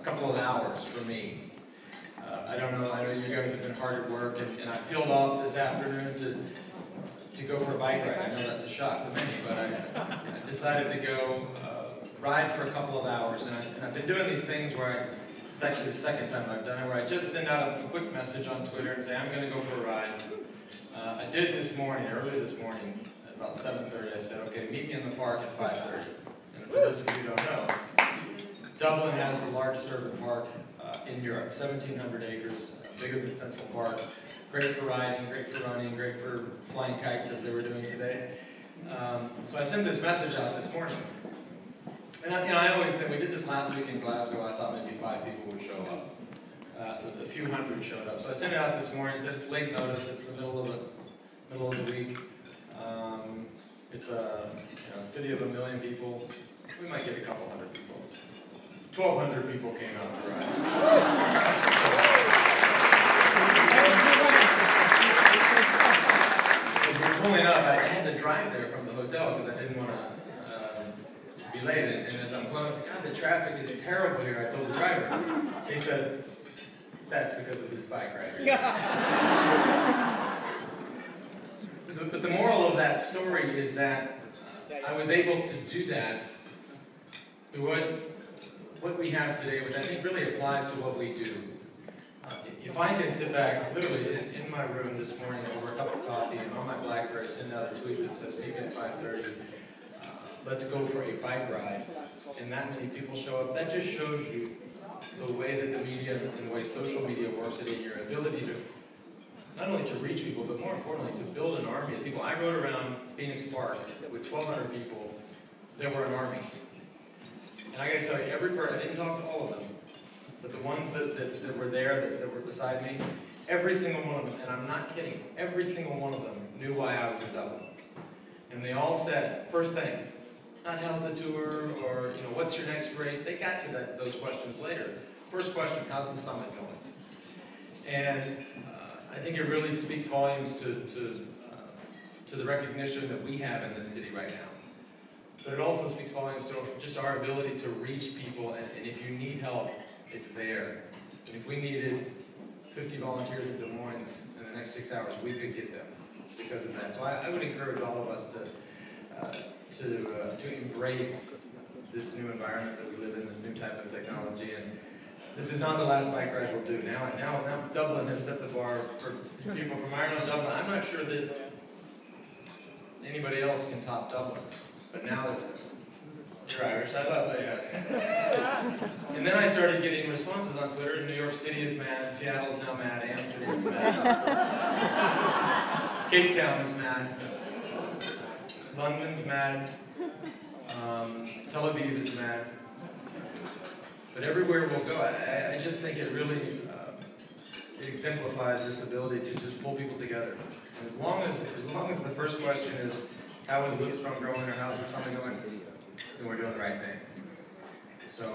couple of hours for me. I don't know, I know you guys have been hard at work, and I peeled off this afternoon to go for a bike ride. I know that's a shock to many, but I decided to go ride for a couple of hours, and I've been doing these things where it's actually the second time I've done it, where I just send out a quick message on Twitter and say, I'm going to go for a ride. I did this morning, early this morning, at about 7:30, I said, okay, meet me in the park at 5:30. And for those of you who don't know, Dublin has the largest urban park in Europe, 1,700 acres, bigger than Central Park. Great for riding, great for running, great for flying kites as they were doing today. So I sent this message out this morning. And I always think, we did this last week in Glasgow, I thought maybe 5 people would show up. A few hundred showed up. So I sent it out this morning, said it's late notice, it's the middle of the week. It's a city of 1 million people. We might get a couple hundred people. 1,200 people came out to ride. As we were pulling up, I had to drive there from the hotel because I didn't want to be late. And as I'm pulling, I was like, God, the traffic is terrible here. I told the driver. He said, that's because of this bike right here. But the moral of that story is that I was able to do that through what we have today, which I think really applies to what we do. If I can sit back, literally in my room this morning over a cup of coffee and on my BlackBerry send out a tweet that says, meet at 5:30, let's go for a bike ride, and that many people show up, that just shows you the way that the media and the way social media works today, your ability to not only to reach people, but more importantly, to build an army of people. I rode around Phoenix Park with 1,200 people that were an army. And I got to tell you, every person, I didn't talk to all of them, but the ones that were there, that were beside me, every single one of them, and I'm not kidding, every single one of them knew why I was in Dublin. And they all said, first thing, not how's the tour, or what's your next race? They got to those questions later. First question, how's the summit going? And I think it really speaks volumes to the recognition that we have in this city right now. But it also speaks volumes to just our ability to reach people, and if you need help, it's there. And if we needed 50 volunteers in Des Moines in the next 6 hours, we could get them because of that. So I would encourage all of us to embrace this new environment that we live in, this new type of technology. And this is not the last bike ride we'll do. Now Dublin has set the bar for people from Ireland, Dublin. I'm not sure that anybody else can top Dublin. But now you're Irish, I love it, yes. And then I started getting responses on Twitter. New York City is mad, Seattle's now mad, Amsterdam's mad, Cape Town is mad, London's mad, Tel Aviv is mad. But everywhere we'll go, I just think it really it exemplifies this ability to just pull people together. And as long as the first question is, how is LIVESTRONG growing, or how's the summit going, then we're doing the right thing. So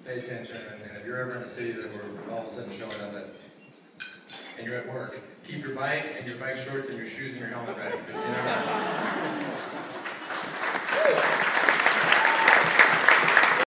pay attention, and if you're ever in a city that we're all of a sudden showing up at, and you're at work, keep your bike and your bike shorts and your shoes and your helmet ready, because you never know.